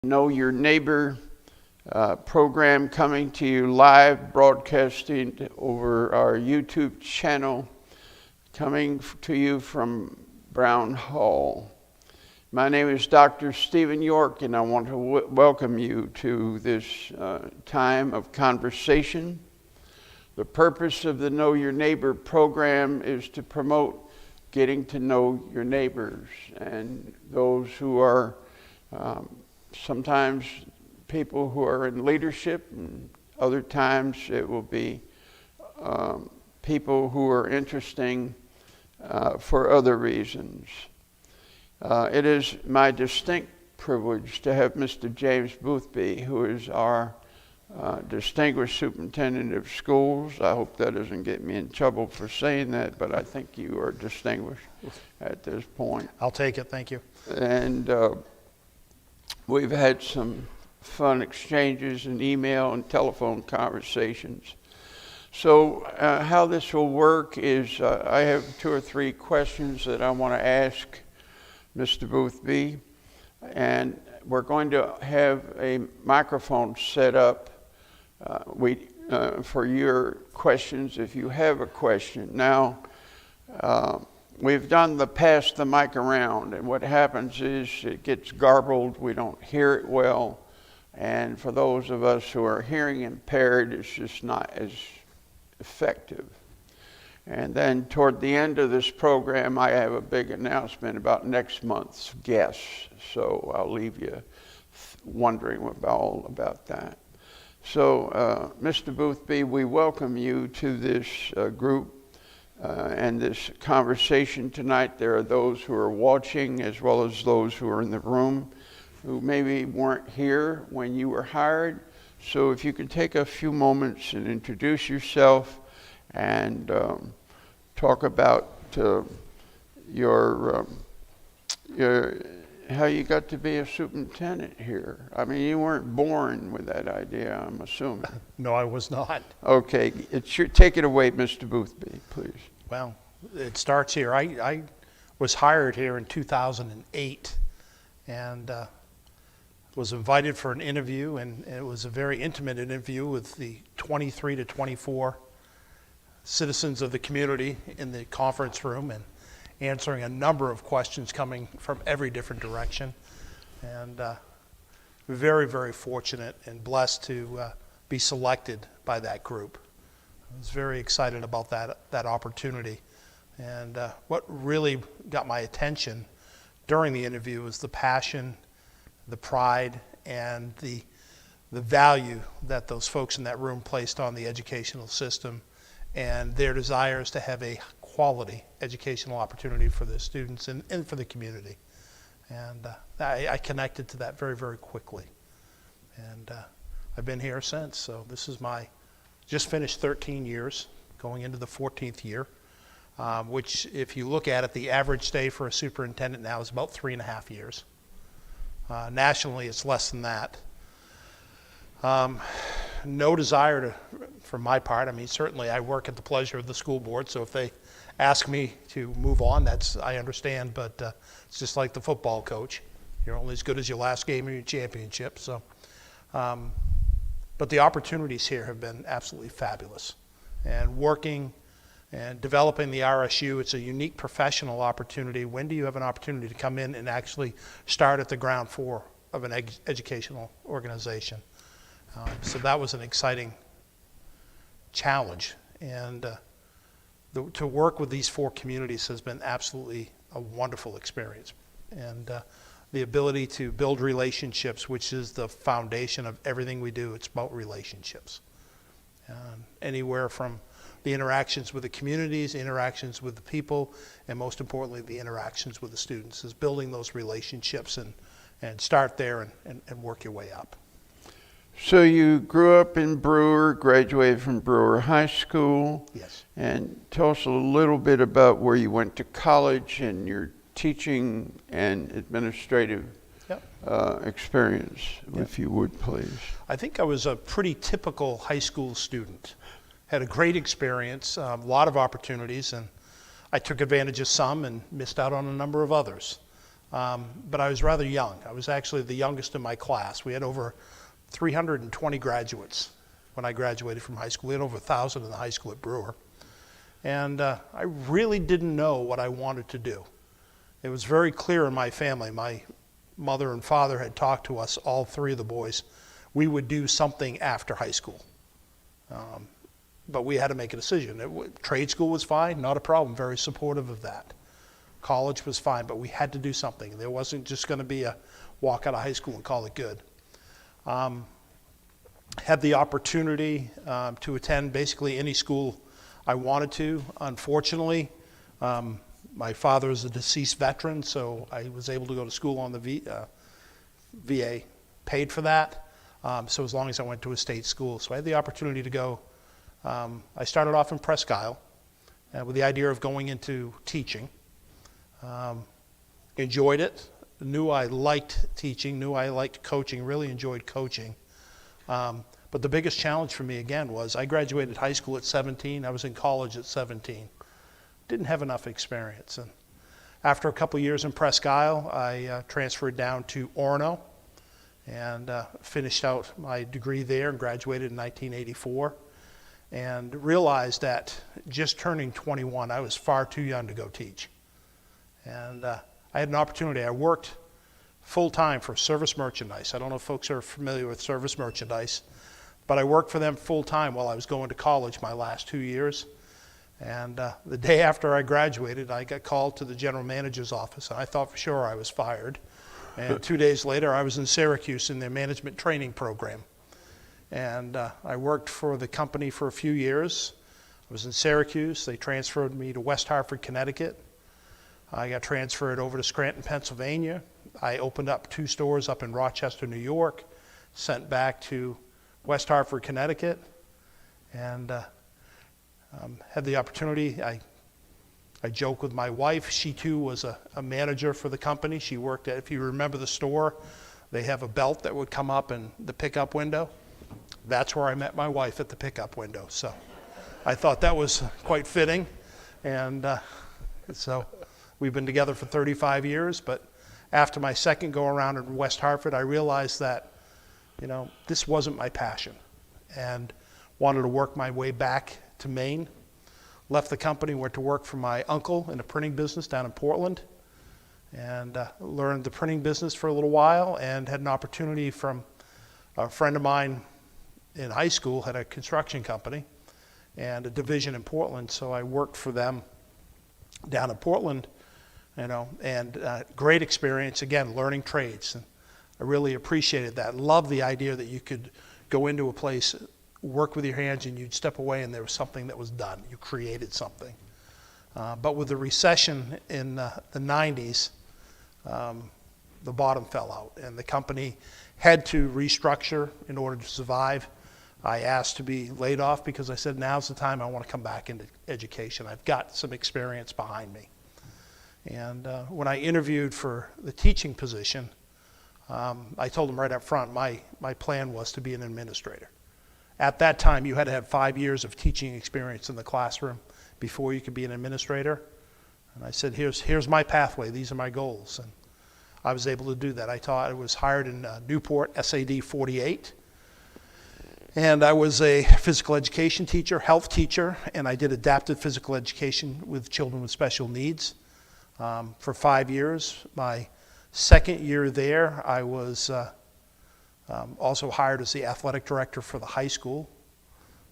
Know Your Neighbor program coming to you live, broadcasting over our YouTube channel, coming to you from Brown Hall. My name is Dr. Stephen York, and I want to welcome you to this time of conversation. The purpose of the Know Your Neighbor program is to promote getting to know your neighbors and those who are sometimes people who are in leadership, and other times it will be people who are interesting for other reasons. It is my distinct privilege to have Mr. James Boothby, who is our distinguished superintendent of schools. I hope that doesn't get me in trouble for saying that, but I think you are distinguished at this point. I'll take it, thank you. And we've had some fun exchanges and email and telephone conversations. So how this will work is I have 2 or 3 questions that I want to ask Mr. Boothby, and we're going to have a microphone set up for your questions if you have a question. Now, we've done the pass the mic around, and what happens is it gets garbled, we don't hear it well, and for those of us who are hearing impaired, it's just not as effective. And then toward the end of this program, I have a big announcement about next month's guests, so I'll leave you wondering all about that. So, Mr. Boothby, we welcome you to this group and this conversation tonight. There are those who are watching as well as those who are in the room who maybe weren't here when you were hired. So if you could take a few moments and introduce yourself and talk about your how you got to be a superintendent here. I mean, you weren't born with that idea, I'm assuming. No, I was not. Okay, take it away, Mr. Boothby, please. Well, it starts here. I was hired here in 2008 and was invited for an interview, and it was a very intimate interview with the 23 to 24 citizens of the community in the conference room, and answering a number of questions coming from every different direction. And very, very fortunate and blessed to be selected by that group. I was very excited about that opportunity. And what really got my attention during the interview was the passion, the pride, and the value that those folks in that room placed on the educational system and their desires to have a quality educational opportunity for their students and for the community. And I connected to that very, very quickly. And I've been here since, so this is just finished 13 years, going into the 14th year, which if you look at it, the average stay for a superintendent now is about 3.5 years. Nationally, it's less than that. No desire for my part. I mean, certainly I work at the pleasure of the school board, so if they ask me to move on, I understand, but it's just like the football coach. You're only as good as your last game of your championship. So, but the opportunities here have been absolutely fabulous. And working and developing the RSU, it's a unique professional opportunity. When do you have an opportunity to come in and actually start at the ground floor of an educational organization? So that was an exciting challenge, and to work with these 4 communities has been absolutely a wonderful experience. And the ability to build relationships, which is the foundation of everything we do, it's about relationships. Anywhere from the interactions with the communities, interactions with the people, and most importantly, the interactions with the students, is building those relationships and start there and work your way up. So you grew up in Brewer, graduated from Brewer High School. Yes. And tell us a little bit about where you went to college and your teaching and administrative experience, if you would, please. I think I was a pretty typical high school student. Had a great experience, a lot of opportunities, and I took advantage of some and missed out on a number of others. but I was rather young. I was actually the youngest in my class. We had over 320 graduates when I graduated from high school. We had over 1,000 in the high school at Brewer. And I really didn't know what I wanted to do. It was very clear in my family. My mother and father had talked to us, all three of the boys. We would do something after high school. But we had to make a decision. Trade school was fine, not a problem, very supportive of that. College was fine, but we had to do something. There wasn't just going to be a walk out of high school and call it good. Had the opportunity to attend basically any school I wanted to. Unfortunately, my father is a deceased veteran, so I was able to go to school on the VA, paid for that. So as long as I went to a state school. So I had the opportunity to go. I started off in Presque Isle with the idea of going into teaching. Enjoyed it, knew I liked teaching, knew I liked coaching, really enjoyed coaching. But the biggest challenge for me again was I graduated high school at 17, I was in college at 17. Didn't have enough experience. And after a couple years in Presque Isle, I transferred down to Orono and finished out my degree there and graduated in 1984. And realized that just turning 21, I was far too young to go teach. And I had an opportunity. I worked full-time for Service Merchandise. I don't know if folks are familiar with Service Merchandise, but I worked for them full-time while I was going to college my last 2 years. And the day after I graduated, I got called to the general manager's office, and I thought for sure I was fired. And 2 days later, I was in Syracuse in their management training program. And I worked for the company for a few years. I was in Syracuse. They transferred me to West Hartford, Connecticut. I got transferred over to Scranton, Pennsylvania. I opened up 2 stores up in Rochester, New York, sent back to West Hartford, Connecticut, and had the opportunity. I joke with my wife. She too was a manager for the company. She worked at, if you remember the store, they have a belt that would come up in the pickup window. That's where I met my wife, at the pickup window. So I thought that was quite fitting. And so we've been together for 35 years. But after my second go around in West Hartford, I realized that, this wasn't my passion, and wanted to work my way back to Maine. Left the company, went to work for my uncle in a printing business down in Portland, and learned the printing business for a little while, and had an opportunity from a friend of mine in high school, had a construction company and a division in Portland, so I worked for them down in Portland, and great experience, again, learning trades. And I really appreciated that. Loved the idea that you could go into a place, work with your hands, and you'd step away and there was something that was done. You created something. But with the recession in the 90s, the bottom fell out, and the company had to restructure in order to survive. I asked to be laid off because I said, now's the time I want to come back into education. I've got some experience behind me. And when I interviewed for the teaching position, I told them right up front, my plan was to be an administrator. At that time, you had to have 5 years of teaching experience in the classroom before you could be an administrator. And I said, here's my pathway. These are my goals. And I was able to do that. I was hired in Newport, SAD 48. And I was a physical education teacher, health teacher, and I did adaptive physical education with children with special needs for 5 years. My second year there, I was also hired as the athletic director for the high school.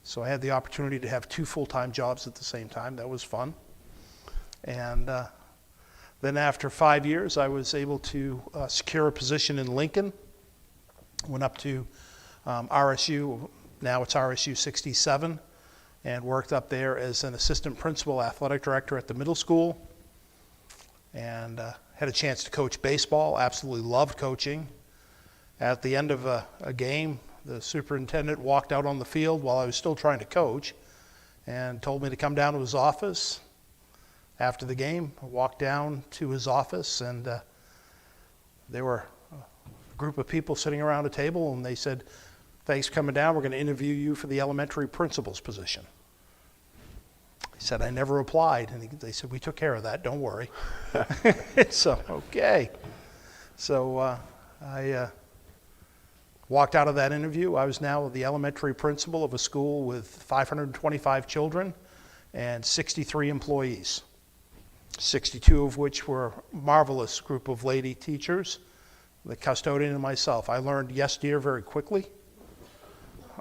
So I had the opportunity to have 2 full-time jobs at the same time. That was fun. And then after 5 years, I was able to secure a position in Lincoln. Went up to RSU, now it's RSU 67, and worked up there as an assistant principal athletic director at the middle school. And had a chance to coach baseball, absolutely loved coaching. At the end of a game, the superintendent walked out on the field while I was still trying to coach and told me to come down to his office. After the game, I walked down to his office, and there were a group of people sitting around a table, and they said, thanks for coming down. We're going to interview you for the elementary principal's position. said, I never applied. And they said, we took care of that, don't worry. So, okay. So I walked out of that interview. I was now the elementary principal of a school with 525 children and 63 employees, 62 of which were a marvelous group of lady teachers, the custodian and myself. I learned yes, dear very quickly,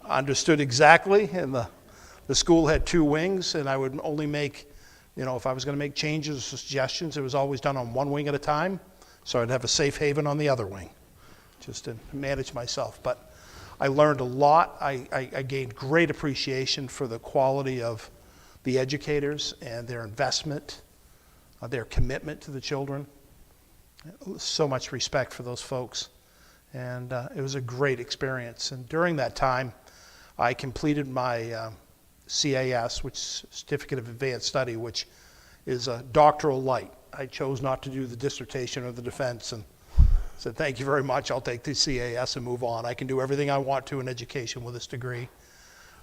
understood exactly, and the school had 2 wings, and I would only make, if I was going to make changes or suggestions, it was always done on one wing at a time, so I'd have a safe haven on the other wing, just to manage myself. But I learned a lot. I gained great appreciation for the quality of the educators and their investment, their commitment to the children. So much respect for those folks. And it was a great experience. And during that time, I completed my CAS, which is Certificate of Advanced Study, which is a doctoral light. I chose not to do the dissertation or the defense, and said, thank you very much, I'll take the CAS and move on. I can do everything I want to in education with this degree.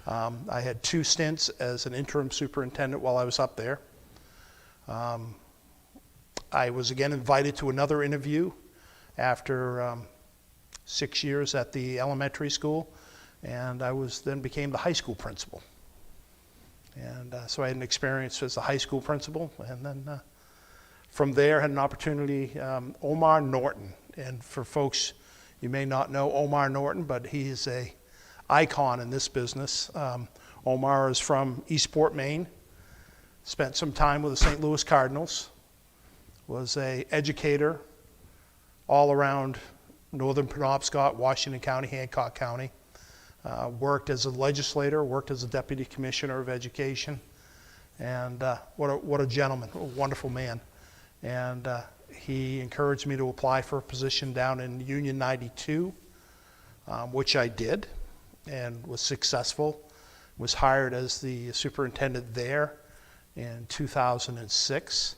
I had 2 stints as an interim superintendent while I was up there. I was again invited to another interview after 6 years at the elementary school, and I then became the high school principal. And so I had an experience as a high school principal, and then from there had an opportunity, Omar Norton. And for folks, you may not know Omar Norton, but he is a icon in this business. Omar is from Eastport, Maine, spent some time with the St. Louis Cardinals, was an educator all around northern Penobscot, Washington County, Hancock County. Worked as a legislator, worked as a deputy commissioner of education, and what a gentleman, a wonderful man. And he encouraged me to apply for a position down in Union 92, which I did and was successful. Was hired as the superintendent there in 2006.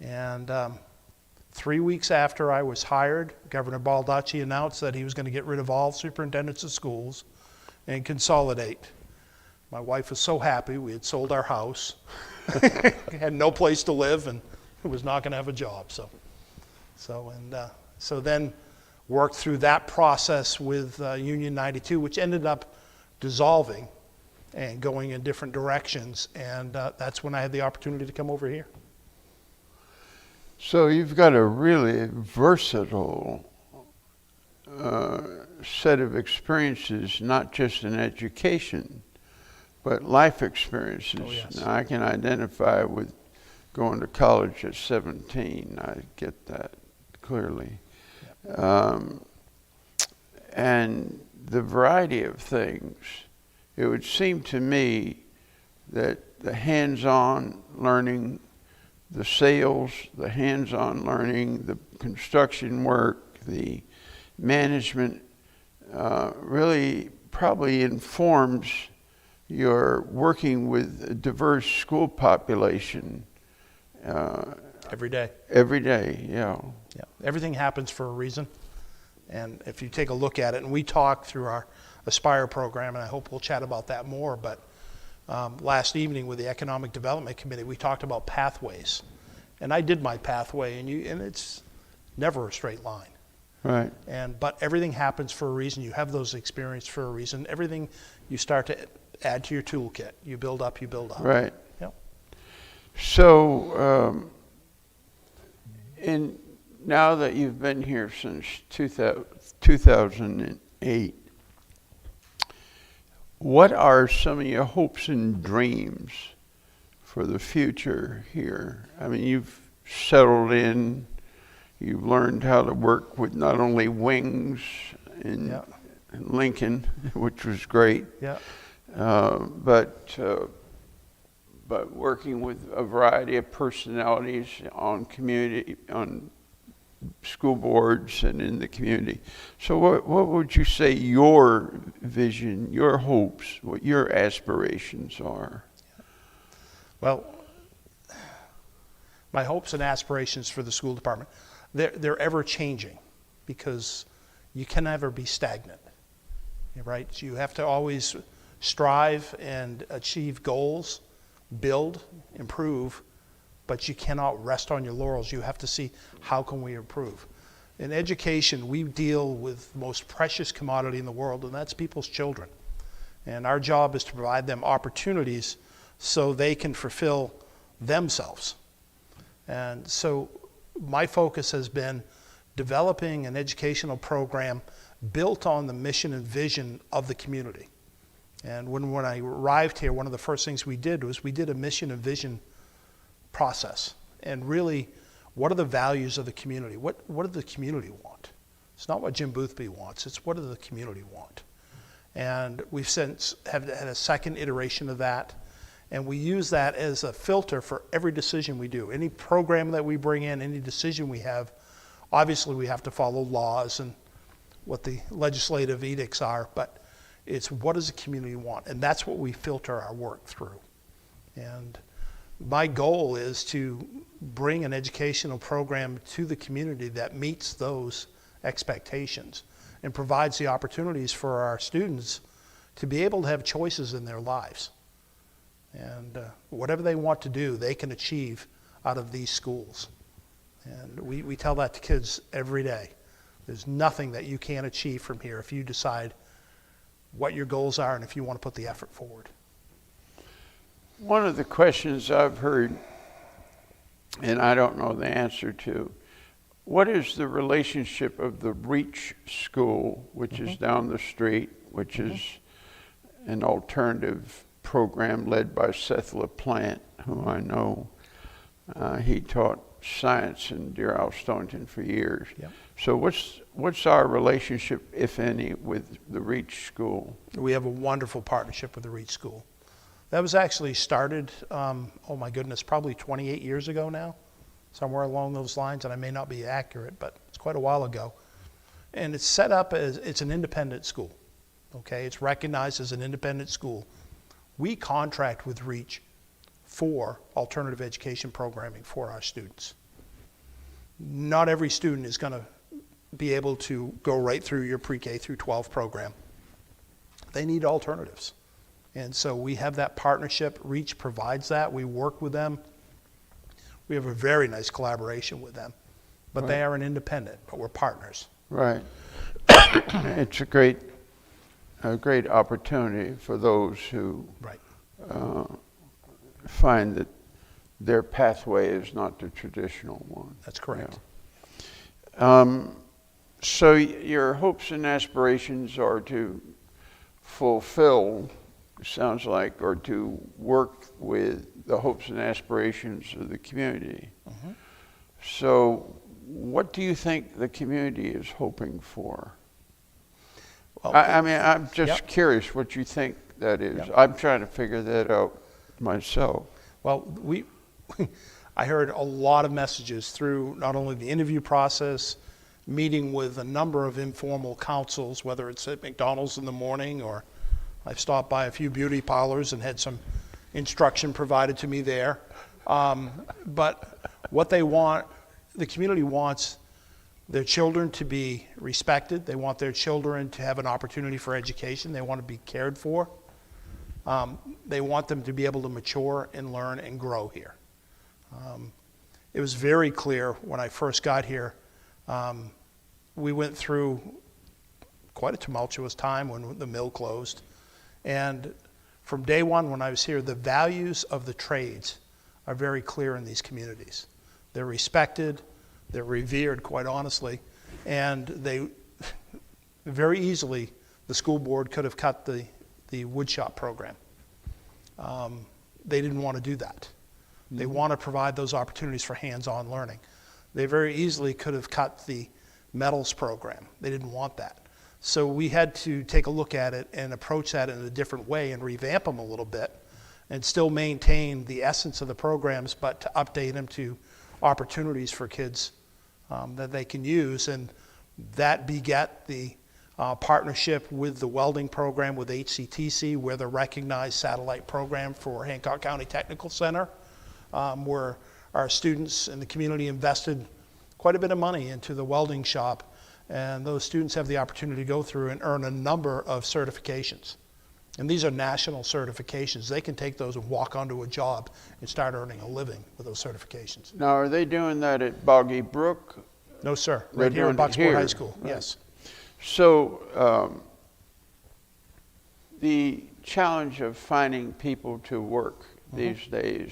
And 3 weeks after I was hired, Governor Baldacci announced that he was going to get rid of all superintendents of schools and consolidate. My wife was so happy. We had sold our house, had no place to live, and was not going to have a job. So then worked through that process with Union 92, which ended up dissolving and going in different directions. And that's when I had the opportunity to come over here. So you've got a really versatile set of experiences, not just in education, but life experiences. Oh, yes. Now, I can identify with going to college at 17. I get that clearly. Yep. And the variety of things, it would seem to me that the hands-on learning, the sales, the hands-on learning, the construction work, the management really probably informs your working with a diverse school population. Every day. Every day, yeah. Yeah. Everything happens for a reason. And if you take a look at it, and we talk through our Aspire program, and I hope we'll chat about that more, but last evening with the Economic Development Committee, we talked about pathways. And I did my pathway, and it's never a straight line. Right. But everything happens for a reason. You have those experiences for a reason. Everything you start to add to your toolkit. You build up, you build up. Right. Yep. So, now that you've been here since 2008, what are some of your hopes and dreams for the future here? I mean, you've settled in, you've learned how to work with not only wings in Lincoln, which was great, but working with a variety of personalities on school boards and in the community. So what would you say your vision, your hopes, what your aspirations are? Well, my hopes and aspirations for the school department, they're ever changing because you can never be stagnant, right? You have to always strive and achieve goals build, improve, but you cannot rest on your laurels. You have to see, how can we improve? In education, we deal with the most precious commodity in the world, and that's people's children. And our job is to provide them opportunities so they can fulfill themselves. And so my focus has been developing an educational program built on the mission and vision of the community. And when I arrived here, one of the first things we did was we did a mission and vision process. And really, what are the values of the community? What does the community want? It's not what Jim Boothby wants, it's what does the community want? And we've since had a second iteration of that. And we use that as a filter for every decision we do. Any program that we bring in, any decision we have, obviously we have to follow laws and what the legislative edicts are, but it's what does the community want? And that's what we filter our work through. And my goal is to bring an educational program to the community that meets those expectations and provides the opportunities for our students to be able to have choices in their lives. And whatever they want to do, they can achieve out of these schools. And we tell that to kids every day. There's nothing that you can't achieve from here if you decide what your goals are and if you want to put the effort forward. One of the questions I've heard, and I don't know the answer to, what is the relationship of the Reach School, which is down the street, which is an alternative program led by Seth LaPlante, who I know. He taught science in Deer Isle Stonington for years. Yep. So what's our relationship, if any, with the Reach School? We have a wonderful partnership with the Reach School. That was actually started, oh my goodness, probably 28 years ago now, somewhere along those lines, and I may not be accurate, but it's quite a while ago. And it's set up as, it's an independent school, okay? It's recognized as an independent school. We contract with Reach for alternative education programming for our students. Not every student is going to be able to go right through your pre-K through 12 program. They need alternatives. And so we have that partnership. Reach provides that. We work with them. We have a very nice collaboration with them. But Right. They are an independent, but we're partners. Right. It's a great opportunity for those who Right. find that their pathway is not the traditional one. That's correct. Yeah. So your hopes and aspirations are to fulfill, sounds like, or to work with the hopes and aspirations of the community. Mm-hmm. So what do you think the community is hoping for? Well, I mean, I'm just Yep. curious what you think that is. Yep. I'm trying to figure that out myself. Well, I heard a lot of messages through not only the interview process, meeting with a number of informal councils, whether it's at McDonald's in the morning or I've stopped by a few beauty parlors and had some instruction provided to me there. But what they want, the community wants their children to be respected. They want their children to have an opportunity for education. They want to be cared for. They want them to be able to mature and learn and grow here. It was very clear when I first got here. We went through quite a tumultuous time when the mill closed. And from day one when I was here, the values of the trades are very clear in these communities. They're respected, they're revered, quite honestly, and they very easily, the school board could have cut the woodshop program. They didn't want to do that. They want to provide those opportunities for hands-on learning. They very easily could have cut the metals program. They didn't want that. So we had to take a look at it and approach that in a different way and revamp them a little bit and still maintain the essence of the programs, but to update them to opportunities for kids that they can use. And that begat the partnership with the welding program with HCTC. We're the recognized satellite program for Hancock County Technical Center, where our students in the community invested quite a bit of money into the welding shop. And those students have the opportunity to go through and earn a number of certifications. And these are national certifications. They can take those and walk onto a job and start earning a living with those certifications. Now, are they doing that at Boggy Brook? No, sir. They're Right here doing at it Bucksport here, High School, right. yes. So, the challenge of finding people to work these days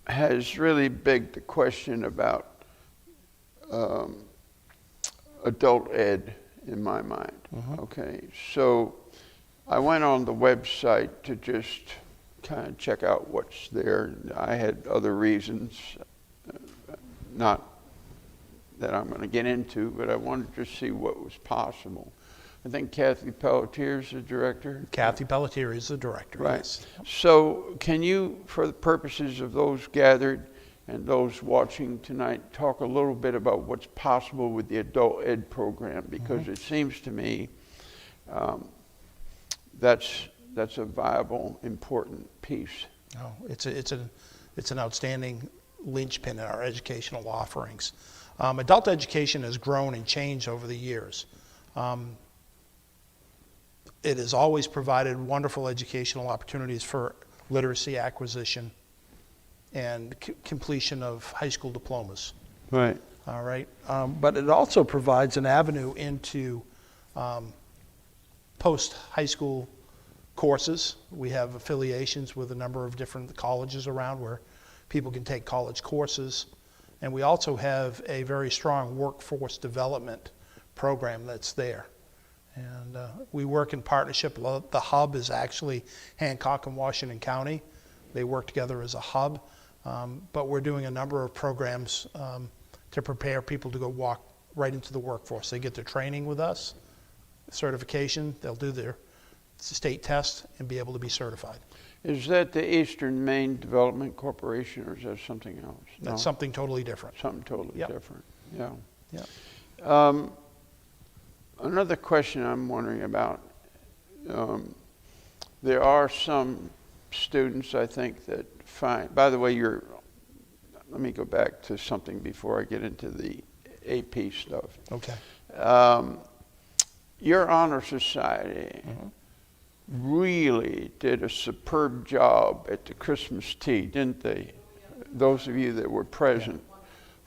has really begged the question about adult ed in my mind. Okay, so I went on the website to just kind of check out what's there. I had other reasons, not that I'm going to get into, but I wanted to see what was possible. I think Kathy Pelletier is the director. Kathy Pelletier is the director, Right. yes. So can you, for the purposes of those gathered and those watching tonight, talk a little bit about what's possible with the adult ed program? Because it seems to me that's a viable, important piece. No, it's an outstanding linchpin in our educational offerings. Adult education has grown and changed over the years. It has always provided wonderful educational opportunities for literacy acquisition and completion of high school diplomas. Right. All right. But it also provides an avenue into post-high school courses. We have affiliations with a number of different colleges around where people can take college courses. And we also have a very strong workforce development program that's there. And we work in partnership. The hub is actually Hancock and Washington County. They work together as a hub. But we're doing a number of programs to prepare people to go walk right into the workforce. They get their training with us, certification, they'll do their state test and be able to be certified. Is that the Eastern Maine Development Corporation, or is that something else? That's something totally different. Something totally Yep. different, yeah. Yeah. Another question I'm wondering about, there are some students, I think, that find, by the way, let me go back to something before I get into the AP stuff. Okay. Your honor society really did a superb job at the Christmas tea, didn't they? Those of you that were present.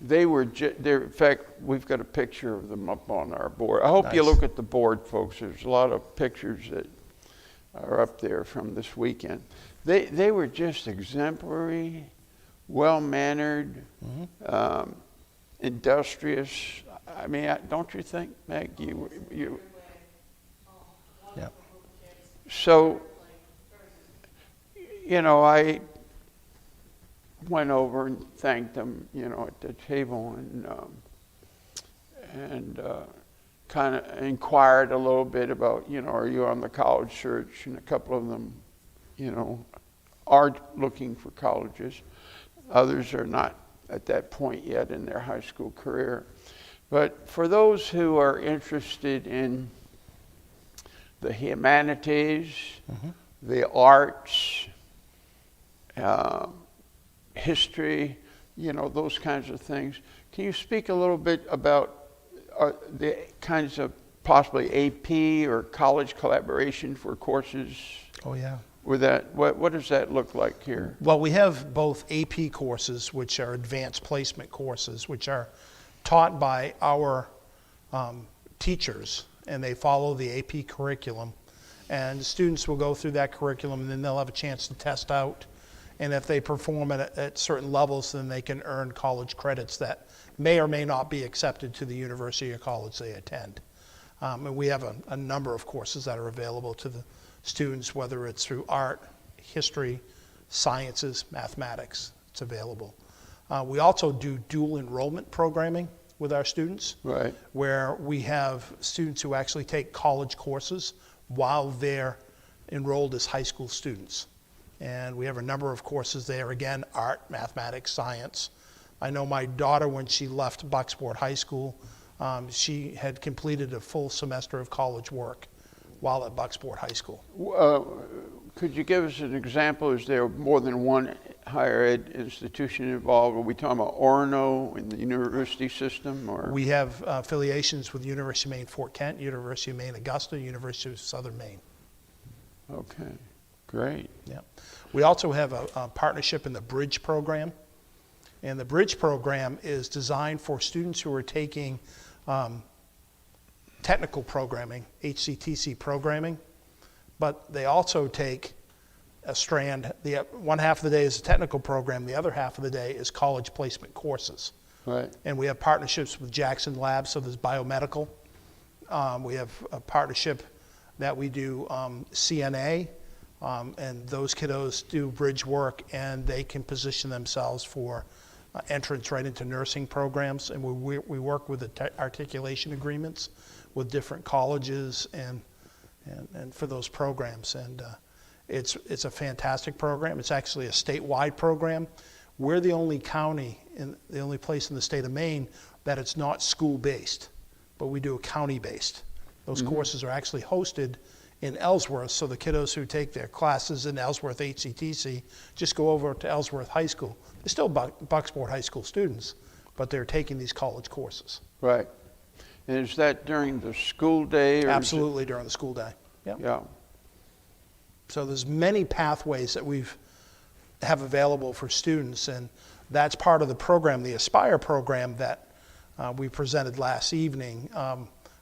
They were, in fact, we've got a picture of them up on our board. I hope you Nice. look at the board, folks. There's a lot of pictures that are up there from this weekend. They were just exemplary, well-mannered, industrious. I mean, don't you think, Meg? You. Yeah. So, I went over and thanked them, at the table, and kind of inquired a little bit about, are you on the college search? And a couple of them, are looking for colleges. Others are not at that point yet in their high school career. But for those who are interested in the humanities, the arts, history, those kinds of things. Can you speak a little bit about the kinds of possibly AP or college collaboration for courses? Oh, yeah. With that, what does that look like here? Well, we have both AP courses, which are advanced placement courses, which are taught by our teachers, and they follow the AP curriculum. And students will go through that curriculum, and then they'll have a chance to test out. And if they perform at certain levels, then they can earn college credits that may or may not be accepted to the university or college they attend. And we have a number of courses that are available to the students, whether it's through art, history, sciences, mathematics. It's available. We also do dual enrollment programming with our students, Right. where we have students who actually take college courses while they're enrolled as high school students. And we have a number of courses there, again, art, mathematics, science. I know my daughter, when she left Bucksport High School, she had completed a full semester of college work while at Bucksport High School. Could you give us an example? Is there more than one higher ed institution involved? Are we talking about Orono in the university system, or? We have affiliations with University of Maine Fort Kent, University of Maine Augusta, University of Southern Maine. Okay, great. Yeah. We also have a partnership in the Bridge program. And the Bridge program is designed for students who are taking technical programming, HCTC programming, but they also take a strand. The one half of the day is a technical program, the other half of the day is college placement courses. Right. And we have partnerships with Jackson Labs, so there's biomedical. We have a partnership that we do CNA, and those kiddos do bridge work, and they can position themselves for entrance right into nursing programs. And we work with the articulation agreements with different colleges and for those programs. And it's a fantastic program. It's actually a statewide program. We're the only county, the only place in the state of Maine that it's not school-based, but we do a county-based. Those courses are actually hosted in Ellsworth, so the kiddos who take their classes in Ellsworth HCTC just go over to Ellsworth High School. They're still Bucksport High School students, but they're taking these college courses. Right. And is that during the school day? Or Absolutely during the school day. Yep. Yeah. So there's many pathways that we have available for students, and that's part of the program, the Aspire program that we presented last evening,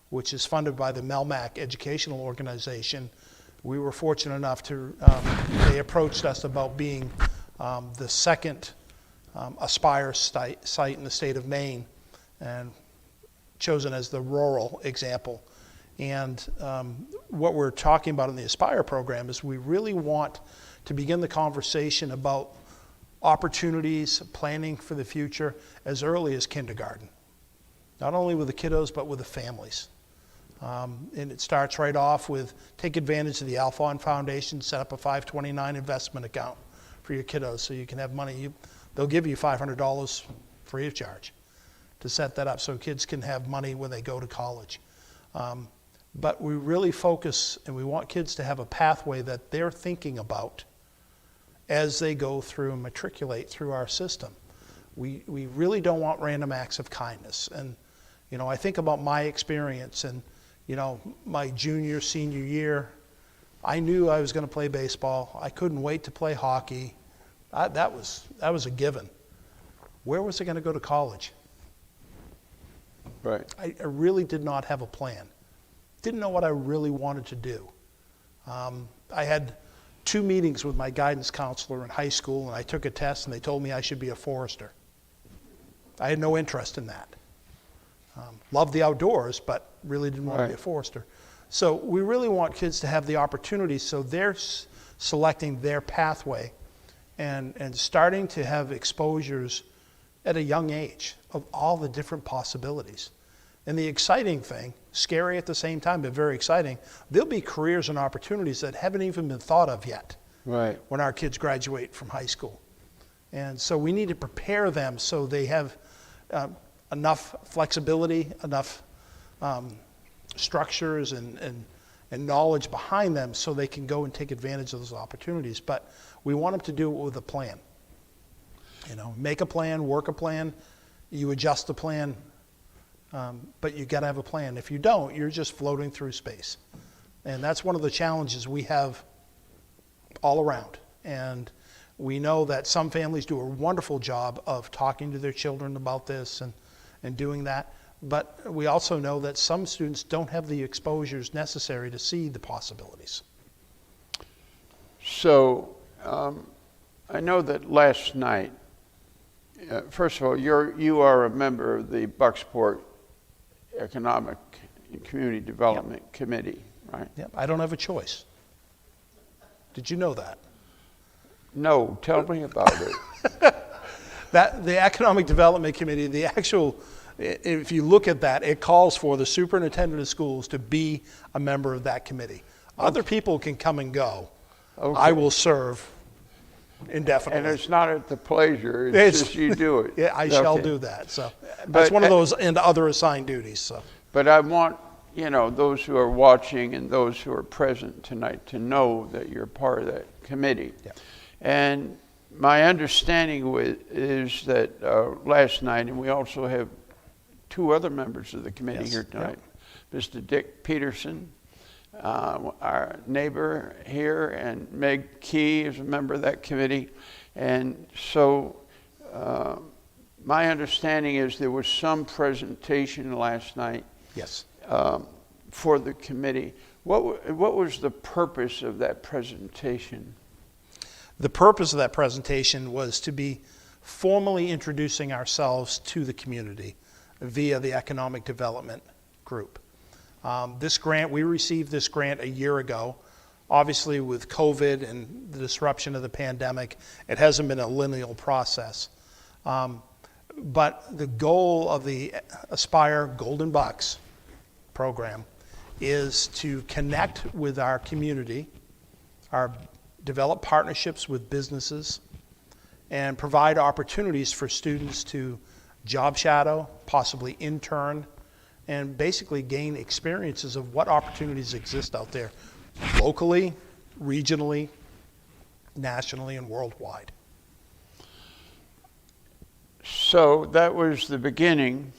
which is funded by the Melmac Educational Organization. We were fortunate enough to, they approached us about being the second Aspire site in the state of Maine, and chosen as the rural example. And what we're talking about in the Aspire program is we really want to begin the conversation about opportunities, planning for the future as early as kindergarten. Not only with the kiddos, but with the families. And it starts right off with take advantage of the Alphon Foundation, set up a 529 investment account for your kiddos so you can have money. They'll give you $500 free of charge to set that up so kids can have money when they go to college. But we really focus, and we want kids to have a pathway that they're thinking about as they go through and matriculate through our system. We really don't want random acts of kindness. And, you know, I think about my experience, and, you know, my junior, senior year, I knew I was going to play baseball. I couldn't wait to play hockey. That was a given. Where was I going to go to college? Right. I really did not have a plan. Didn't know what I really wanted to do. I had 2 meetings with my guidance counselor in high school, and I took a test, and they told me I should be a forester. I had no interest in that. Loved the outdoors, but really didn't want to be a forester. So we really want kids to have the opportunity, so they're selecting their pathway and starting to have exposures at a young age of all the different possibilities. And the exciting thing, scary at the same time, but very exciting, there'll be careers and opportunities that haven't even been thought of yet when our kids graduate from high school. And so we need to prepare them so they have enough flexibility, enough structures and knowledge behind them so they can go and take advantage of those opportunities. But we want them to do it with a plan. You know, make a plan, work a plan, you adjust the plan, but you got to have a plan. If you don't, you're just floating through space. And that's one of the challenges we have all around. And we know that some families do a wonderful job of talking to their children about this and doing that. But we also know that some students don't have the exposures necessary to see the possibilities. So I know that last night, first of all, you are a member of the Bucksport Economic and Community Development Committee, right? Yep. I don't have a choice. Did you know that? No, tell me about it. That the Economic Development Committee, the actual, if you look at that, it calls for the superintendent of schools to be a member of that committee. Other people can come and go. Okay. I will serve indefinitely. And it's not at the pleasure, it's just you do it. Yeah, I shall do that. So that's one of those and other assigned duties. So. But I want, you know, those who are watching and those who are present tonight to know that you're part of that committee. Yeah. And my understanding is that last night, and we also have two other members of the committee Yes. here tonight, Mr. Dick Peterson, our neighbor here, and Meg Key is a member of that committee. And so my understanding is there was some presentation last night Yes. for the committee. What was the purpose of that presentation? The purpose of that presentation was to be formally introducing ourselves to the community via the Economic Development Group. This grant, we received this grant a year ago. Obviously, with COVID and the disruption of the pandemic, it hasn't been a linear process. But the goal of the Aspire Golden Bucks program is to connect with our community, develop partnerships with businesses, and provide opportunities for students to job shadow, possibly intern, and basically gain experiences of what opportunities exist out there locally, regionally, nationally, and worldwide. So that was the beginning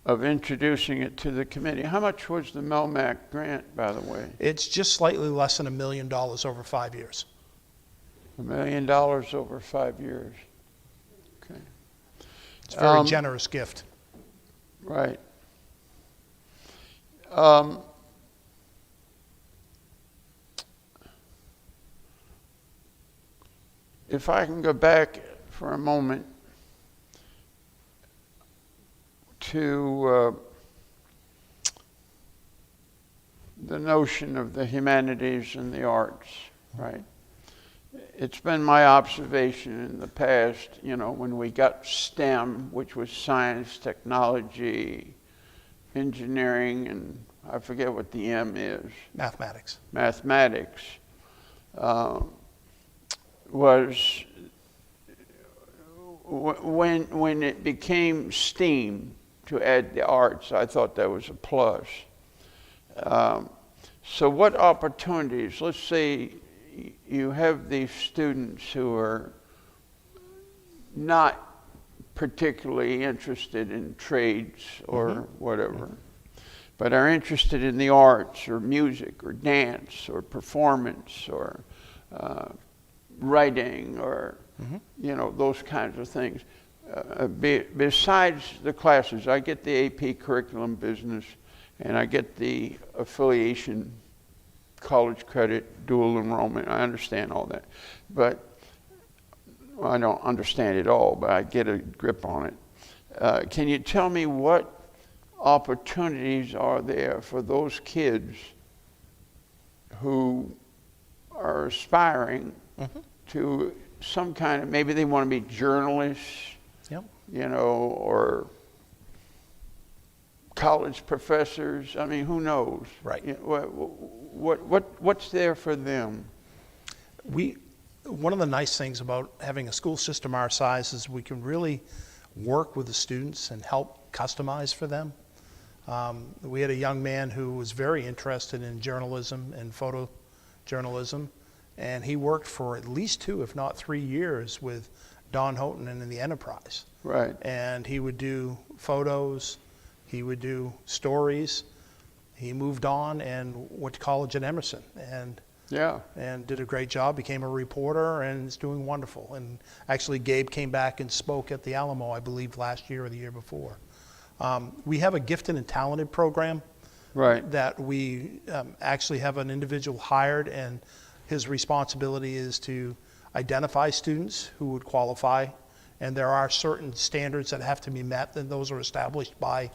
of introducing it to the committee. How much was the Melmac Grant, by the way? It's just slightly less than $1 million over 5 years. $1 million over 5 years. Okay. It's a very generous gift. Right. If I can go back for a moment to the notion of the humanities and the arts, right? It's been my observation in the past, when we got STEM, which was science, technology, engineering, and I forget what the M is. Mathematics. Mathematics was when it became STEAM to add the arts, I thought that was a plus. So what opportunities, let's say you have these students who are not particularly interested in trades or whatever, but are interested in the arts or music or dance or performance or writing or those kinds of things. Besides the classes, I get the AP curriculum business and I get the affiliation, college credit, dual enrollment. I understand all that. But I don't understand it all, but I get a grip on it. Can you tell me what opportunities are there for those kids who are aspiring to some kind of, maybe they want to be journalists, or college professors. I mean, who knows? Right. What's there for them? One of the nice things about having a school system our size is we can really work with the students and help customize for them. We had a young man who was very interested in journalism and photojournalism, and he worked for at least 2, if not 3 years with Don Houghton and in the Enterprise. Right. And he would do photos, he would do stories. He moved on and went to college at Emerson and did a great job, became a reporter, and is doing wonderful. And actually Gabe came back and spoke at the Alamo, I believe, last year or the year before. We have a gifted and talented program that we actually have an individual hired, and his responsibility is to identify students who would qualify, and there are certain standards that have to be met, and those are established by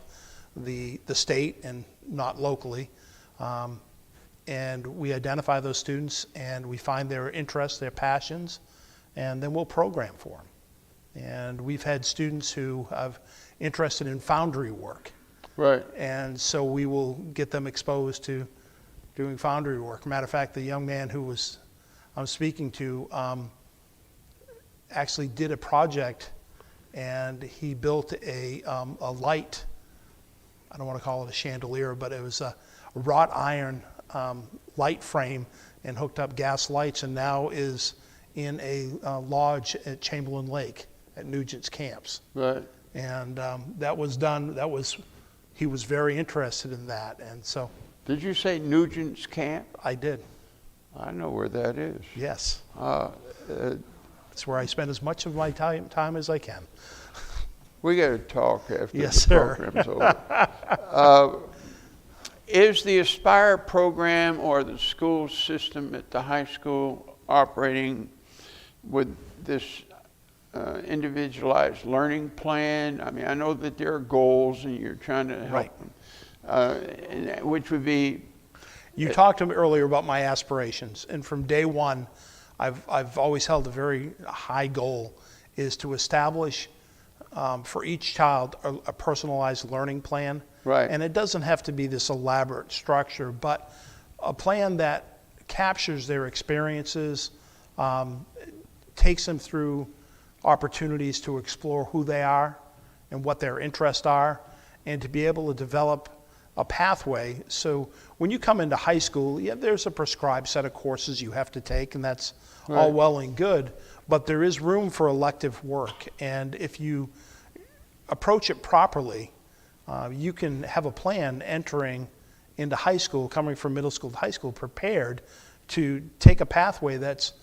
the state and not locally. And we identify those students and we find their interests, their passions, and then we'll program for them. And we've had students who have interested in foundry work. Right. And so we will get them exposed to doing foundry work. Matter of fact, the young man who I'm speaking to actually did a project, and he built a light. I don't want to call it a chandelier, but it was a wrought iron light frame and hooked up gas lights, and now is in a lodge at Chamberlain Lake at Nugent's camps. Right. And that was done. He was very interested in that, and so. Did you say Nugent's camp? I did. I know where that is. Yes. It's where I spend as much of my time as I can. We got to talk after Yes, the sir. program's over. Is the Aspire program or the school system at the high school operating with this individualized learning plan? I mean, I know that there are goals and you're trying to help them, which would be... You talked to me earlier about my aspirations, and from day one, I've always held a very high goal, is to establish for each child a personalized learning plan. Right. And it doesn't have to be this elaborate structure, but a plan that captures their experiences, takes them through opportunities to explore who they are and what their interests are, and to be able to develop a pathway. So when you come into high school, yeah, there's a prescribed set of courses you have to take, and that's all well and good, but there is room for elective work. And if you approach it properly, you can have a plan entering into high school, coming from middle school to high school, prepared to take a pathway that's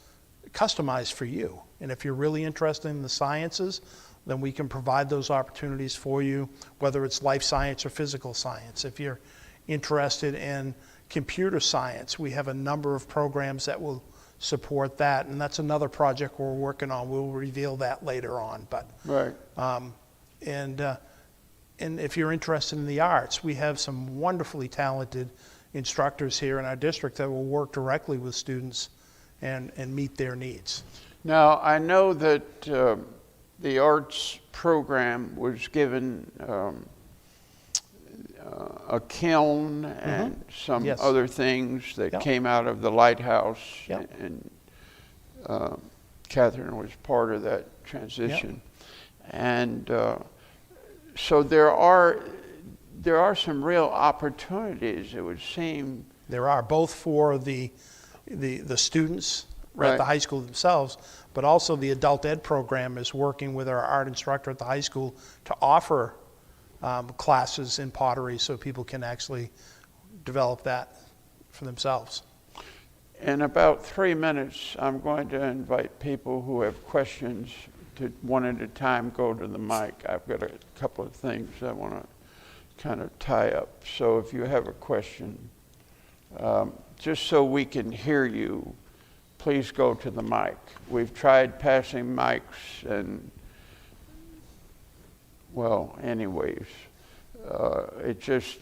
customized for you. And if you're really interested in the sciences, then we can provide those opportunities for you, whether it's life science or physical science. If you're interested in computer science, we have a number of programs that will support that, and that's another project we're working on. We'll reveal that later on. But and if you're interested in the arts, we have some wonderfully talented instructors here in our district that will work directly with students and meet their needs. Now, I know that the arts program was given a kiln and some other things that came out of the lighthouse, and Catherine was part of that transition. And so there are some real opportunities, it would seem. There are, both for the students at the high school themselves, but also the adult ed program is working with our art instructor at the high school to offer classes in pottery so people can actually develop that for themselves. In about 3 minutes, I'm going to invite people who have questions to one at a time go to the mic. I've got a couple of things I want to kind of tie up. So if you have a question, just so we can hear you, please go to the mic. We've tried passing mics and, well, anyways, it just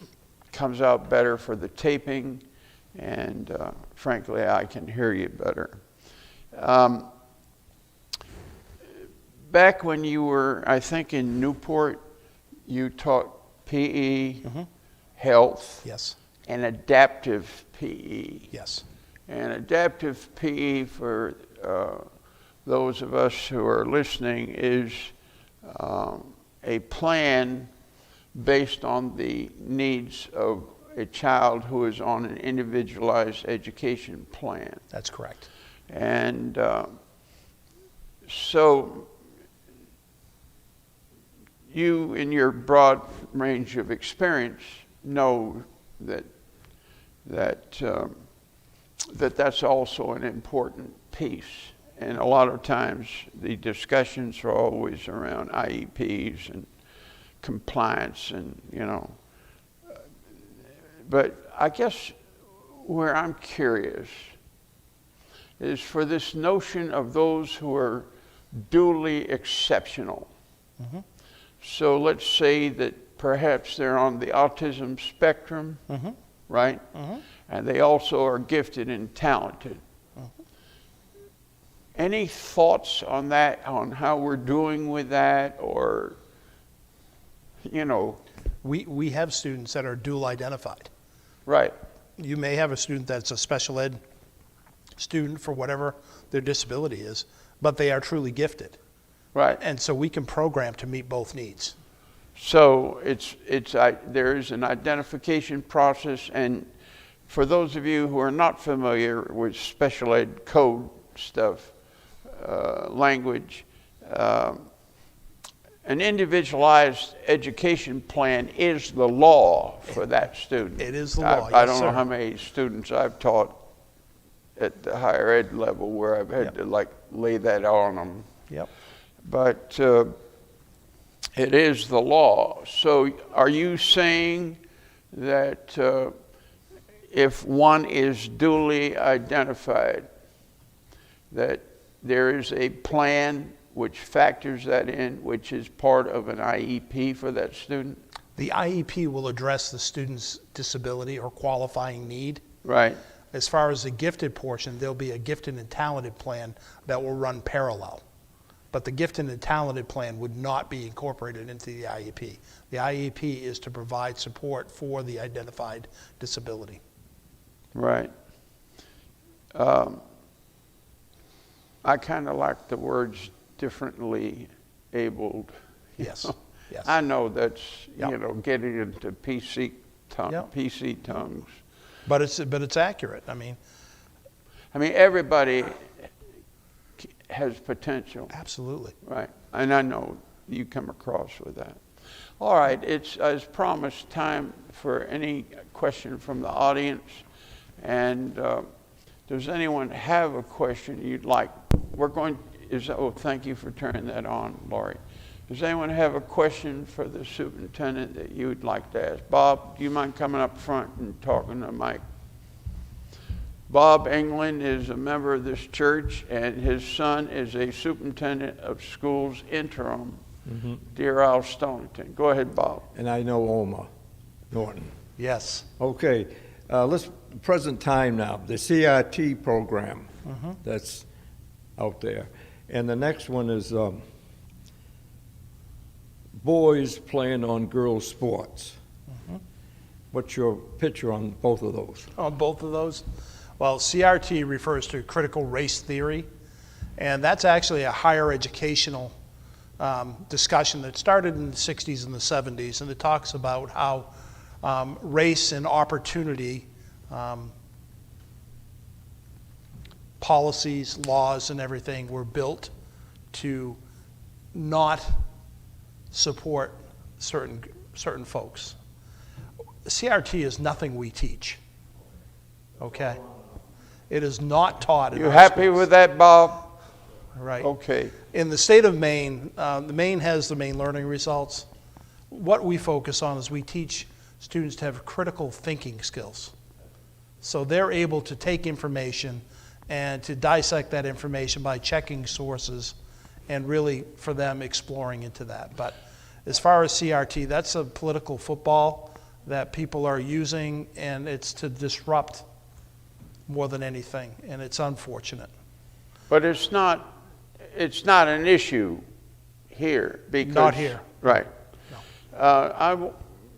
comes out better for the taping, and frankly, I can hear you better. Back when you were, I think, in Newport, you taught PE, health, and adaptive PE. Yes. And adaptive PE, for those of us who are listening, is a plan based on the needs of a child who is on an individualized education plan. That's correct. And so you, in your broad range of experience, know that that's also an important piece. And a lot of times the discussions are always around IEPs and compliance and, but I guess where I'm curious is for this notion of those who are duly exceptional. So let's say that perhaps they're on the autism spectrum, right? And they also are gifted and talented. Any thoughts on that, on how we're doing with that, or, We have students that are dual identified. Right. You may have a student that's a special ed student for whatever their disability is, but they are truly gifted. Right. And so we can program to meet both needs. So there is an identification process, and for those of you who are not familiar with special ed code stuff, language. An individualized education plan is the law for that student. It is the law, I yes, don't know sir. how many students I've taught at the higher ed level where I've had to like lay that on them. Yep. But it is the law. So are you saying that if one is duly identified, that there is a plan which factors that in, which is part of an IEP for that student? The IEP will address the student's disability or qualifying need. Right. As far as the gifted portion, there'll be a gifted and talented plan that will run parallel. But the gifted and talented plan would not be incorporated into the IEP. The IEP is to provide support for the identified disability. Right. I kind of like the words differently abled. Yes. Yes. I know that's, Yep. getting into PC Yep. tongues. But it's accurate. I mean, Everybody has potential. absolutely. Right. And I know you come across with that. All right. It's, as promised, time for any question from the audience. And does anyone have a question you'd like? Thank you for turning that on, Laurie. Does anyone have a question for the superintendent that you would like to ask? Bob, do you mind coming up front and talking to Mike? Bob England is a member of this church, and his son is a superintendent of schools interim, Deer Isle, Stonington. Go ahead, Bob. And I know Oma Norton. Yes. Okay, let's present time now. The CRT program that's out there, and the next one is boys playing on girls' sports. What's your picture on both of those? On both of those? Well, CRT refers to critical race theory, and that's actually a higher educational discussion that started in the 60s and the 70s, and it talks about how race and opportunity policies, laws, and everything were built to not support certain folks. CRT is nothing we teach. Okay? It is not taught in You our happy schools. with that, Bob? Right. Okay. In the state of Maine, the Maine has the Maine learning results. What we focus on is we teach students to have critical thinking skills. So they're able to take information and to dissect that information by checking sources and really, for them, exploring into that. But as far as CRT, that's a political football that people are using, and it's to disrupt more than anything, and it's unfortunate. But it's not an issue here because Not here. Right. No. I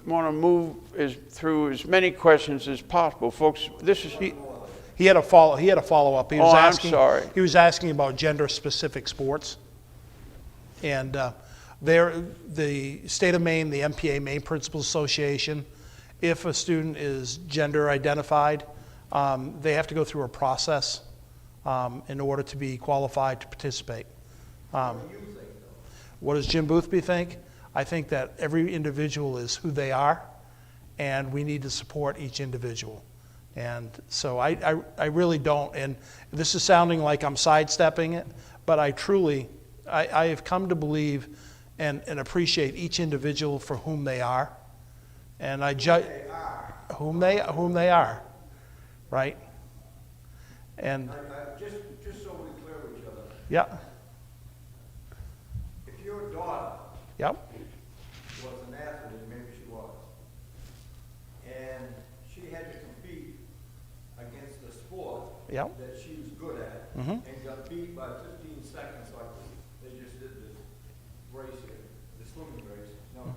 want to move through as many questions as possible, folks. This is He had a follow-up. He was I'm asking, sorry. He was asking about gender-specific sports, and the state of Maine, the MPA, Maine Principals Association, if a student is gender identified, they have to go through a process in order to be qualified to participate. What do you think, though? What does Jim Boothby think? I think that every individual is who they are, and we need to support each individual. And so I really don't, and this is sounding like I'm sidestepping it, but I have come to believe and appreciate each individual for whom they are, and I judge whom they are, right? And Just so we clear each other, yeah, if your daughter yep, was an athlete, maybe she was, and she had to compete against a sport yep, that she was good at, and got beat by 15 seconds like they just did this race here, the swimming race. No,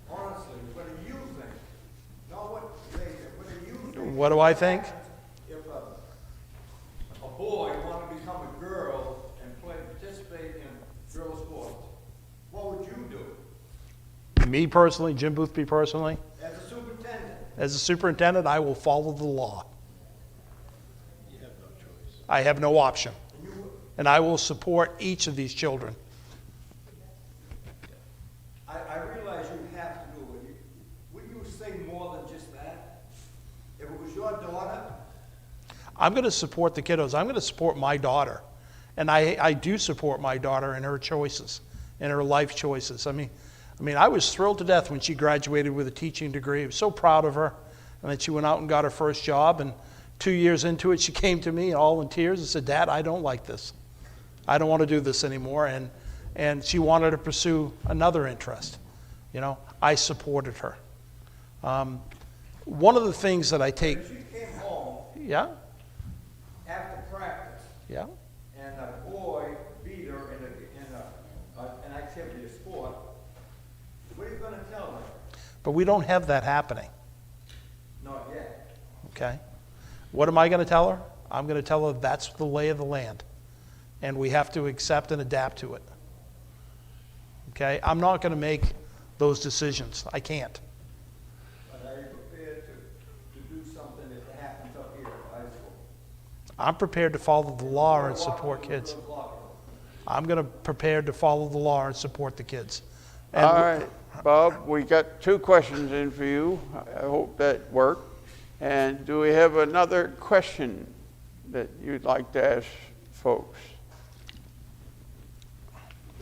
honestly, what do you think? Not what they think. What do you think? What do I think? If a boy wanted to become a girl and participate in girl sports, what would you do? Me personally, Jim Boothby personally, As a superintendent? as a superintendent, I will follow the law. You have no choice. I have no option. and I will support each of these children. I realize you have to do it. Wouldn't you say more than just that? If it was your daughter, I'm going to support the kiddos. I'm going to support my daughter. And I do support my daughter in her choices, in her life choices. I mean, I was thrilled to death when she graduated with a teaching degree. I was so proud of her. And then she went out and got her first job. And 2 years into it, she came to me all in tears and said, "Dad, I don't like this. I don't want to do this anymore." And she wanted to pursue another interest. You know, I supported her. One of the things that I take, if she came home yeah, after practice yeah. and a boy beat her in an activity, a sport, what are you going to tell her? But we don't have that happening. Not yet. Okay? What am I going to tell her? I'm going to tell her that's the lay of the land. And we have to accept and adapt to it. Okay? I'm not going to make those decisions. I can't. But are you prepared to do something if it happens up here at high school? I'm prepared to follow the law and support kids. I'm going to prepared to follow the law and support the kids. And All right, Bob, we got 2 questions in for you. I hope that worked. And do we have another question that you'd like to ask folks?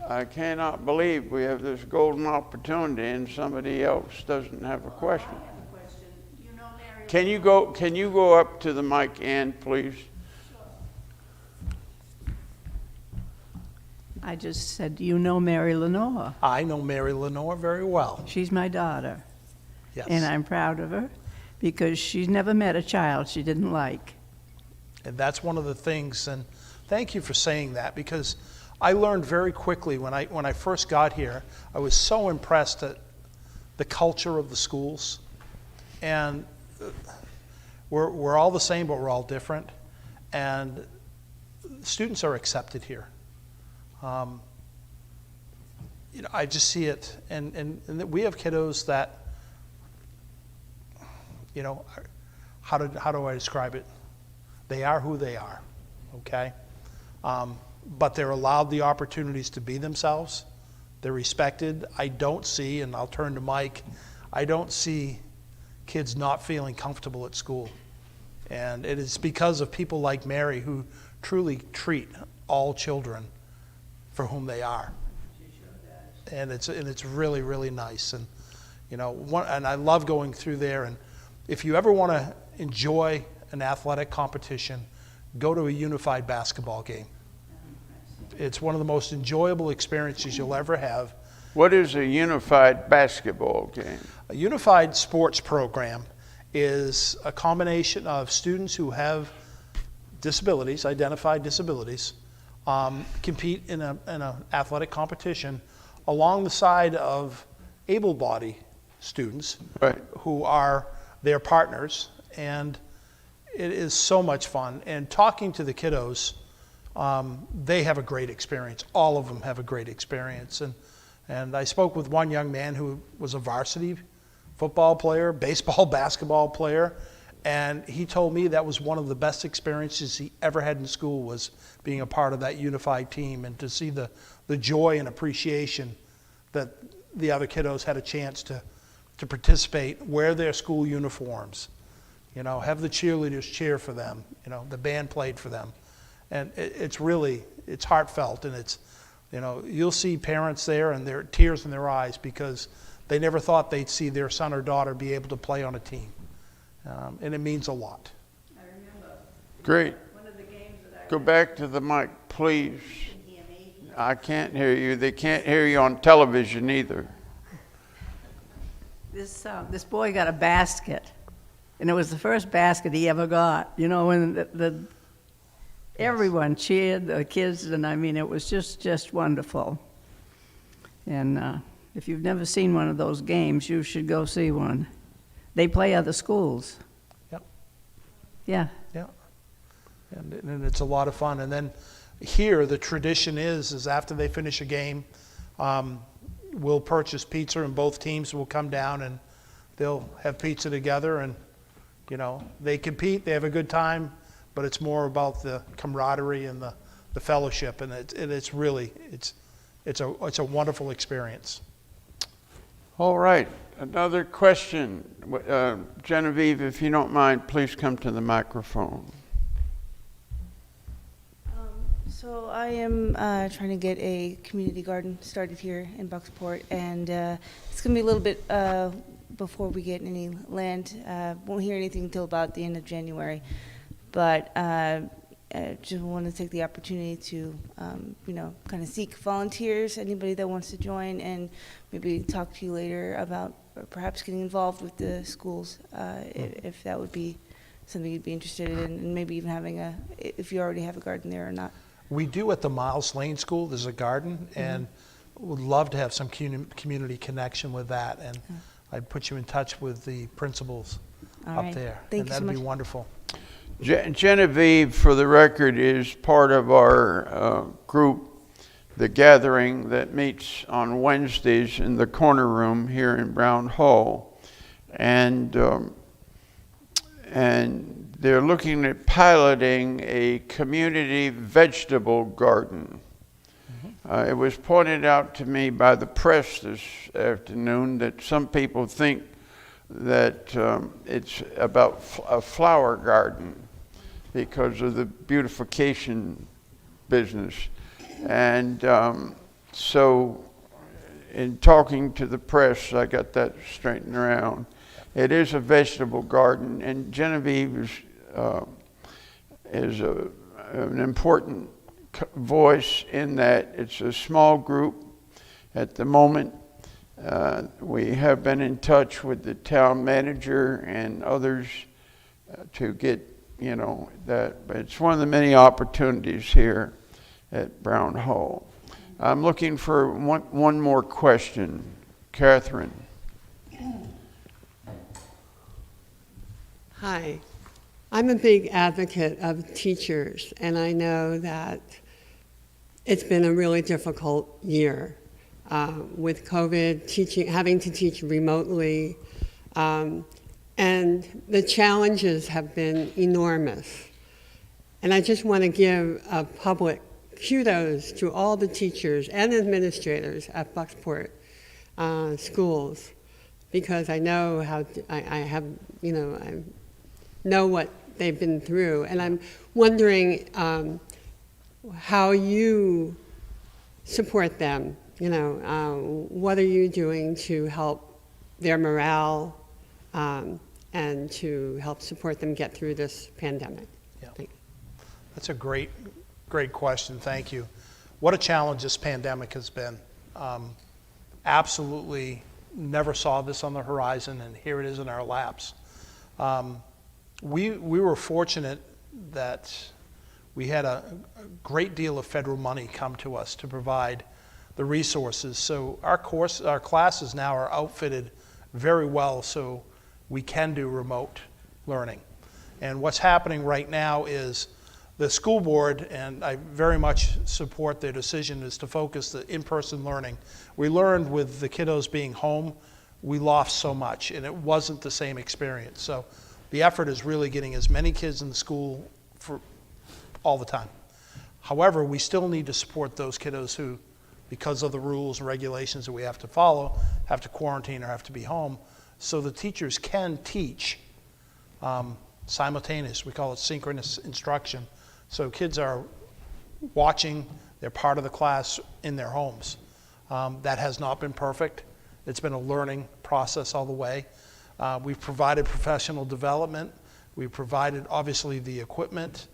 I cannot believe we have this golden opportunity and somebody else doesn't have a question. I have a question. You know Mary? Can you go up to the mic, Ann, please? I just said, you know Mary Lenore. I know Mary Lenore very well. She's my daughter, Yes. and I'm proud of her because she's never met a child she didn't like. And that's one of the things, and thank you for saying that, because I learned very quickly when I first got here, I was so impressed at the culture of the schools. And we're all the same, but we're all different. And students are accepted here. You know, I just see it, and we have kiddos that, you know, how do I describe it? They are who they are, okay? But they're allowed the opportunities to be themselves. They're respected. I don't see, and I'll turn to Mike, I don't see kids not feeling comfortable at school. And it is because of people like Mary who truly treat all children for whom they are. And it's really, really nice. And, you know, and I love going through there. And if you ever want to enjoy an athletic competition, go to a unified basketball game. It's one of the most enjoyable experiences you'll ever have. What is a unified basketball game? A unified sports program is a combination of students who have disabilities, identified disabilities, compete in an athletic competition along the side of able-bodied students, Right. who are their partners, and it is so much fun. And talking to the kiddos, they have a great experience. All of them have a great experience. And I spoke with one young man who was a varsity football player, baseball, basketball player, and he told me that was one of the best experiences he ever had in school, was being a part of that unified team, and to see the joy and appreciation that the other kiddos had a chance to participate, wear their school uniforms, you know, have the cheerleaders cheer for them, you know, the band played for them. And it's really, it's heartfelt, and it's, you know, you'll see parents there and their tears in their eyes because they never thought they'd see their son or daughter be able to play on a team. And it means a lot. I remember Great. one of the games that I Go back to the mic, please. can hear me. I can't hear you. They can't hear you on television either. This boy got a basket, and it was the first basket he ever got. You know, and everyone cheered, the kids, and I mean, it was just wonderful. And if you've never seen one of those games, you should go see one. They play other schools. Yep. Yeah. Yeah. And it's a lot of fun. And then here, the tradition is after they finish a game, we'll purchase pizza, and both teams will come down and they'll have pizza together, and, you know, they compete, they have a good time, but it's more about the camaraderie and the the fellowship, and it's really it's a wonderful experience. All right, another question. Genevieve, if you don't mind, please come to the microphone. So I am trying to get a community garden started here in Bucksport, and it's going to be a little bit before we get any land. Won't hear anything until about the end of January, but just want to take the opportunity to, kind of seek volunteers, anybody that wants to join, and maybe talk to you later about perhaps getting involved with the schools, if that would be something you'd be interested in, and maybe even having if you already have a garden there or not. We do at the Miles Lane School. There's a garden, and would love to have some community connection with that. And I'd put you in touch with the principals All up right. there. Thank and you so that'd be much. wonderful. Genevieve, for the record, is part of our group, the gathering that meets on Wednesdays in the corner room here in Brown Hall. And they're looking at piloting a community vegetable garden. It was pointed out to me by the press this afternoon that some people think that it's about a flower garden because of the beautification business. And so in talking to the press, I got that straightened around. It is a vegetable garden, and Genevieve is an important voice in that it's a small group at the moment. We have been in touch with the town manager and others to get, that. But it's one of the many opportunities here at Brown Hall. I'm looking for one more question. Catherine. Hi. I'm a big advocate of teachers, and I know that it's been a really difficult year with COVID, having to teach remotely, and the challenges have been enormous. And I just want to give a public kudos to all the teachers and administrators at Bucksport schools, because I know I know what they've been through, and I'm wondering how you support them. What are you doing to help their morale and to help support them get through this pandemic? Yeah. Thank you. That's a great question. Thank you. What a challenge this pandemic has been. Absolutely never saw this on the horizon, and here it is in our laps. We were fortunate that we had a great deal of federal money come to us to provide the resources. So our classes now are outfitted very well so we can do remote learning. And what's happening right now is the school board, and I very much support their decision, is to focus the in-person learning. We learned with the kiddos being home, we lost so much, and it wasn't the same experience. So the effort is really getting as many kids in the school for all the time. However, we still need to support those kiddos who, because of the rules and regulations that we have to follow, have to quarantine or have to be home, so the teachers can teach simultaneous. We call it synchronous instruction. So kids are watching, they're part of the class in their homes. That has not been perfect. It's been a learning process all the way. We've provided professional development. We've provided, obviously, the equipment.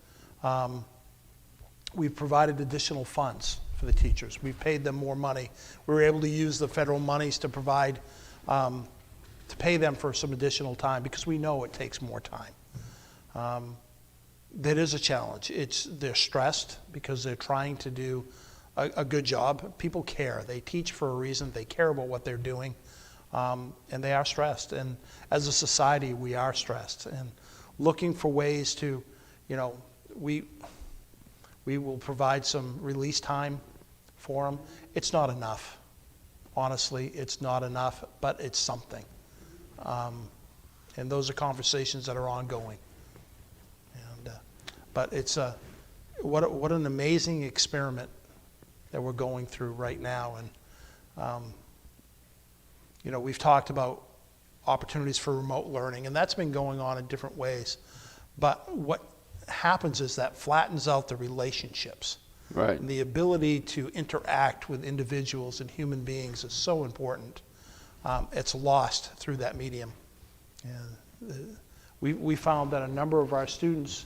We've provided additional funds for the teachers. We've paid them more money. We were able to use the federal monies to provide, to pay them for some additional time, because we know it takes more time. That is a challenge. They're stressed because they're trying to do a good job. People care. They teach for a reason. They care about what they're doing. And they are stressed. And as a society, we are stressed. And looking for ways to, we will provide some release time for them. It's not enough. Honestly, it's not enough, but it's something. And those are conversations that are ongoing. But what an amazing experiment that we're going through right now. And we've talked about opportunities for remote learning, and that's been going on in different ways. But what happens is that flattens out the relationships. Right. And the ability to interact with individuals and human beings is so important. It's lost through that medium. And we found that a number of our students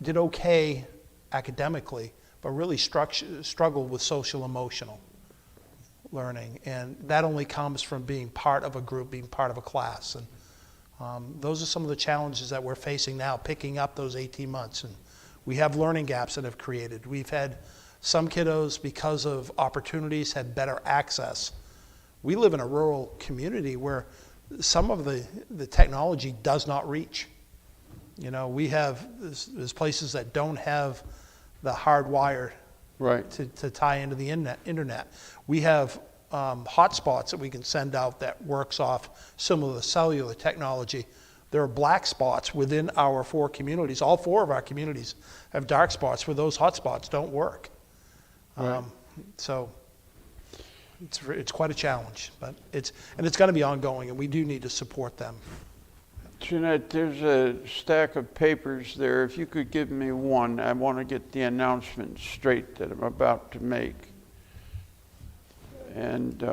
did okay academically, but really struggled with social emotional learning. And that only comes from being part of a group, being part of a class. And those are some of the challenges that we're facing now, picking up those 18 months. And we have learning gaps that have created. We've had some kiddos, because of opportunities, had better access. We live in a rural community where some of the technology does not reach. We have, there's places that don't have the hard wire Right. to tie into the internet. We have hotspots that we can send out that works off similar to cellular technology. There are black spots within our 4 communities. All 4 of our communities have dark spots where those hotspots don't work. Right. So it's quite a challenge, but it's going to be ongoing, and we do need to support them. Jeanette, there's a stack of papers there. If you could give me one, I want to get the announcement straight that I'm about to make. And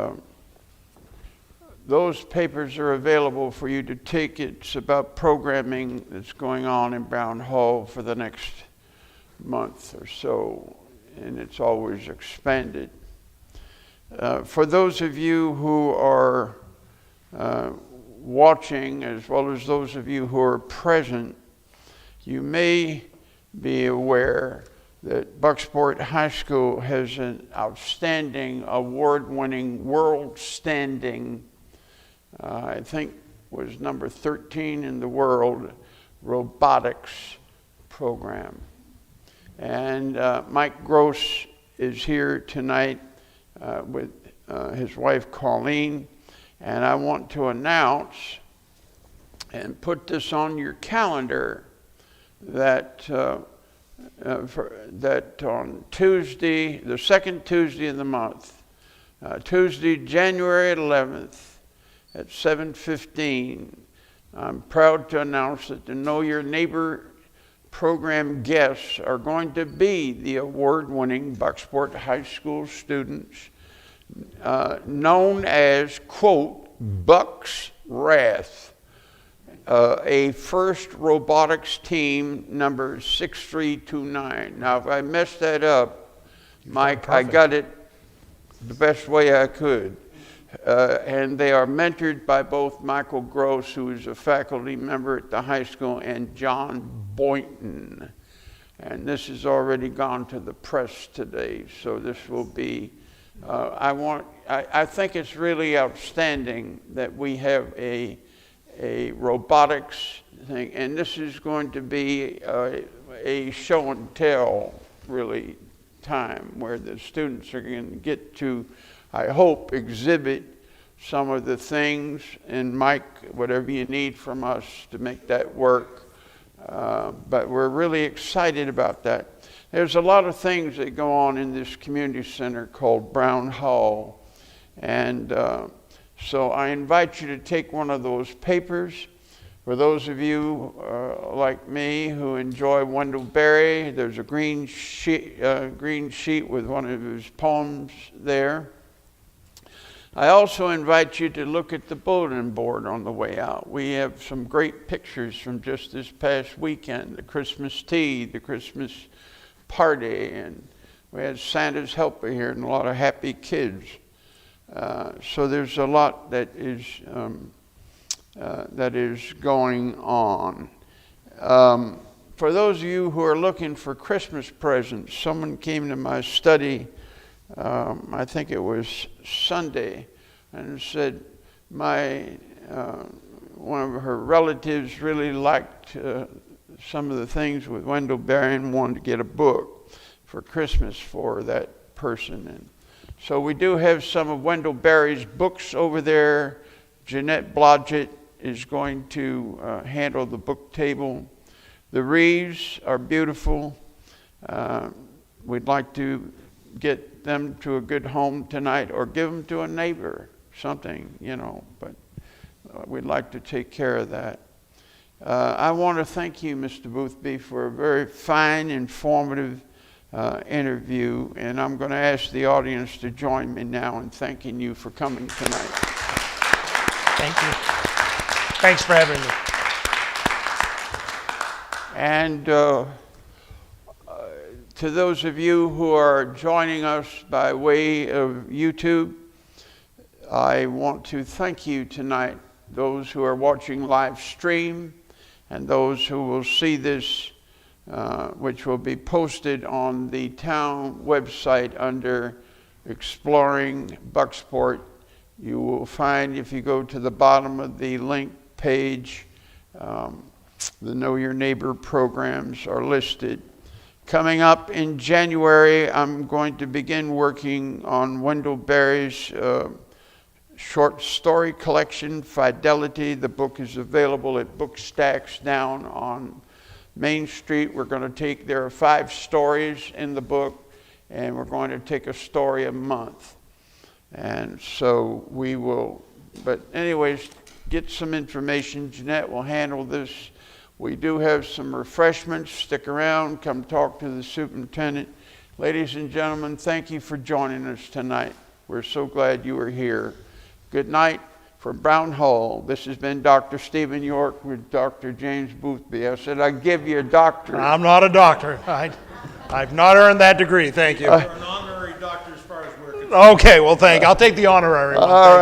those papers are available for you to take. It's about programming that's going on in Brown Hall for the next month or so, and it's always expanded. For those of you who are watching, as well as those of you who are present, you may be aware that Bucksport High School has an outstanding, award-winning, world-standing, I think was number 13 in the world, robotics program. And Mike Gross is here tonight with his wife Colleen, and I want to announce and put this on your calendar that that on Tuesday, the second Tuesday of the month, Tuesday, January 11th at 7:15, I'm proud to announce that the Know Your Neighbor program guests are going to be the award-winning Bucksport High School students known as, quote, Buck's Wrath, a first robotics team number 6329. Now, if I messed that up, Mike, I got it the best way I could. And they are mentored by both Michael Gross, who is a faculty member at the high school, and John Boynton. And this has already gone to the press today, so this will be, I think it's really outstanding that we have a robotics thing, and this is going to be a show and tell, really, time where the students are going to get to, I hope, exhibit some of the things, and Mike, whatever you need from us to make that work. But we're really excited about that. There's a lot of things that go on in this community center called Brown Hall. And so I invite you to take one of those papers. For those of you like me who enjoy Wendell Berry, there's a green sheet with one of his poems there. I also invite you to look at the bulletin board on the way out. We have some great pictures from just this past weekend, the Christmas tea, the Christmas party, and we had Santa's helper here and a lot of happy kids. So there's a lot that is going on. For those of you who are looking for Christmas presents, someone came to my study, I think it was Sunday, and said one of her relatives really liked some of the things with Wendell Berry and wanted to get a book for Christmas for that person. And so we do have some of Wendell Berry's books over there. Jeanette Blodgett is going to handle the book table. The wreaths are beautiful. We'd like to get them to a good home tonight or give them to a neighbor, something, but we'd like to take care of that. I want to thank you, Mr. Boothby, for a very fine, informative interview, and I'm going to ask the audience to join me now in thanking you for coming tonight. Thank you. Thanks for having me. And to those of you who are joining us by way of YouTube, I want to thank you tonight, those who are watching live stream and those who will see this, which will be posted on the town website under Exploring Bucksport. You will find, if you go to the bottom of the link page, the Know Your Neighbor programs are listed. Coming up in January, I'm going to begin working on Wendell Berry's short story collection, Fidelity. The book is available at Bookstacks down on Main Street. There are 5 stories in the book, and we're going to take a story a month. And so we will, but anyways, get some information. Jeanette will handle this. We do have some refreshments. Stick around, come talk to the superintendent. Ladies and gentlemen, thank you for joining us tonight. We're so glad you were here. Good night from Brown Hall. This has been Dr. Stephen York with Dr. James Boothby. I said I'd give you a doctorate. I'm not a doctor. I've not earned that degree. Thank you. You're an honorary doctor as far as we're concerned. Okay, well, I'll take the honorary one. All right.